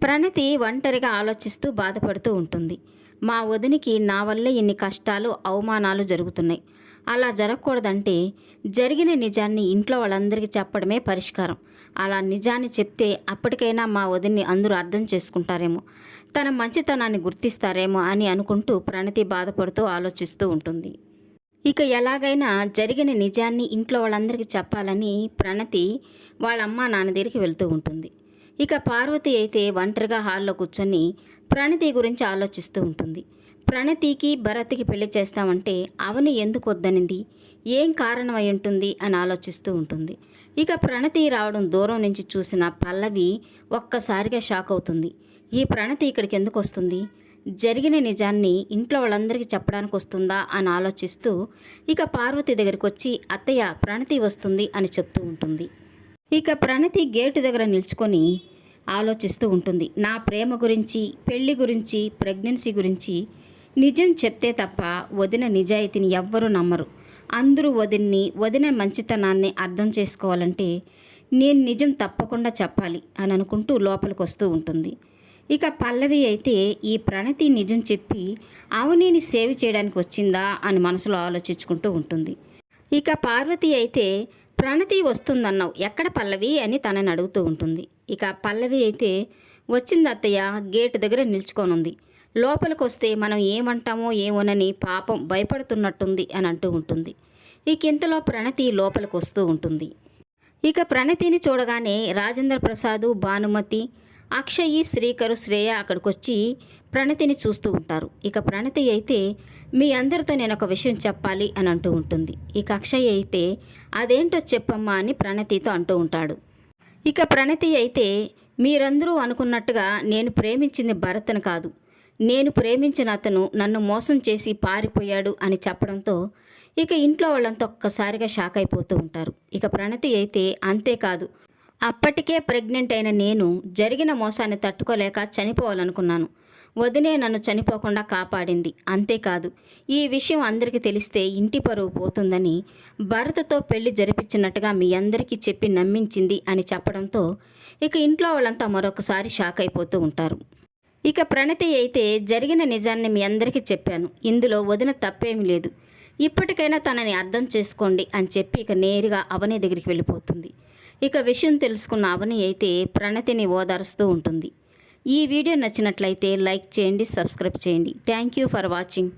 ప్రణతి ఒంటరిగా ఆలోచిస్తూ బాధపడుతూ ఉంటుంది. మా వదినికి నా వల్లే ఇన్ని కష్టాలు, అవమానాలు జరుగుతున్నాయి. అలా జరగకూడదంటే జరిగిన నిజాన్ని ఇంట్లో వాళ్ళందరికీ చెప్పడమే పరిష్కారం. అలా నిజాన్ని చెప్తే అప్పటికైనా మా వదిన్ని అందరూ అర్థం చేసుకుంటారేమో, తన మంచితనాన్ని గుర్తిస్తారేమో అని అనుకుంటూ ప్రణతి బాధపడుతూ ఆలోచిస్తూ ఉంటుంది. ఇక ఎలాగైనా జరిగిన నిజాన్ని ఇంట్లో వాళ్ళందరికీ చెప్పాలని ప్రణతి వాళ్ళ అమ్మా నాన్న దగ్గరికి వెళ్తూ ఉంటుంది. ఇక పార్వతి అయితే ఒంటరిగా హాల్లో కూర్చొని ప్రణతి గురించి ఆలోచిస్తూ ఉంటుంది. ప్రణతికి భరత్కి పెళ్లి చేస్తామంటే అవని ఎందుకు వద్దనింది, ఏం కారణం అయి ఉంటుంది అని ఆలోచిస్తూ ఉంటుంది. ఇక ప్రణతి రావడం దూరం నుంచి చూసిన పల్లవి ఒక్కసారిగా షాక్ అవుతుంది. ఈ ప్రణతి ఇక్కడికి ఎందుకు వస్తుంది, జరిగిన నిజాన్ని ఇంట్లో వాళ్ళందరికీ చెప్పడానికి వస్తుందా అని ఆలోచిస్తూ ఇక పార్వతి దగ్గరికి వచ్చి అత్తయ్య ప్రణతి వస్తుంది అని చెప్తూ ఉంటుంది. ఇక ప్రణతి గేటు దగ్గర నిల్చుకొని ఆలోచిస్తూ ఉంటుంది. నా ప్రేమ గురించి, పెళ్లి గురించి, ప్రెగ్నెన్సీ గురించి నిజం చెప్తే తప్ప వదిన నిజాయితీని ఎవ్వరూ నమ్మరు. అందరూ వదిన మంచితనాన్ని అర్థం చేసుకోవాలంటే నేను నిజం తప్పకుండా చెప్పాలి అని అనుకుంటూ లోపలికి వస్తూ ఉంటుంది. ఇక పల్లవి అయితే ఈ ప్రణతి నిజం చెప్పి అవనిని సేవ్ చేయడానికి వచ్చిందా అని మనసులో ఆలోచించుకుంటూ ఉంటుంది. ఇక పార్వతి అయితే ప్రణతి వస్తుందన్నావు, ఎక్కడ పల్లవి అని తనని అడుగుతూ ఉంటుంది. ఇక పల్లవి అయితే వచ్చింది అత్తయ్య, గేటు దగ్గర నిల్చుకొనుంది, లోపలికి వస్తే మనం ఏమంటామో ఏమోనని పాపం భయపడుతున్నట్టుంది అని అంటూ ఉంటుంది. ఇక ఇంతలో ప్రణతి లోపలికి వస్తూ ఉంటుంది. ఇక ప్రణతిని చూడగానే రాజేంద్ర ప్రసాద్, భానుమతి, అక్షయ్, శ్రీకరు, శ్రేయ అక్కడికి వచ్చి ప్రణతిని చూస్తూ ఉంటారు. ఇక ప్రణతి అయితే మీ అందరితో నేను ఒక విషయం చెప్పాలి అని అంటూ ఉంటుంది. ఇక అక్షయ్ అయితే అదేంటో చెప్పమ్మా అని ప్రణతితో అంటూ ఉంటాడు. ఇక ప్రణతి అయితే మీరందరూ అనుకున్నట్టుగా నేను ప్రేమించింది భరత్ని కాదు, నేను ప్రేమించిన అతను నన్ను మోసం చేసి పారిపోయాడు అని చెప్పడంతో ఇక ఇంట్లో వాళ్ళంతా ఒక్కసారిగా షాక్ అయిపోతూ ఉంటారు. ఇక ప్రణతి అయితే అంతేకాదు, అప్పటికే ప్రెగ్నెంట్ అయిన నేను జరిగిన మోసాన్ని తట్టుకోలేక చనిపోవాలనుకున్నాను, వదినే నన్ను చనిపోకుండా కాపాడింది, అంతేకాదు ఈ విషయం అందరికీ తెలిస్తే ఇంటి పరువు పోతుందని భరత్తో పెళ్లి జరిపించినట్టుగా మీ అందరికీ చెప్పి నమ్మించింది అని చెప్పడంతో ఇక ఇంట్లో వాళ్ళంతా మరొకసారి షాక్ అయిపోతూ ఉంటారు. ఇక ప్రణతి అయితే జరిగిన నిజాన్ని మీ అందరికీ చెప్పాను, ఇందులో వదిన తప్పేమీ లేదు, ఇప్పటికైనా తనని అర్థం చేసుకోండి అని చెప్పి ఇక నేరుగా అవని దగ్గరికి వెళ్ళిపోతుంది. ఇక విషయం తెలుసుకున్న అవని అయితే ప్రణతిని ఓదారుస్తూ ఉంటుంది. ఈ వీడియో నచ్చినట్లయితే లైక్ చేయండి, సబ్స్క్రైబ్ చేయండి. Thank you for watching.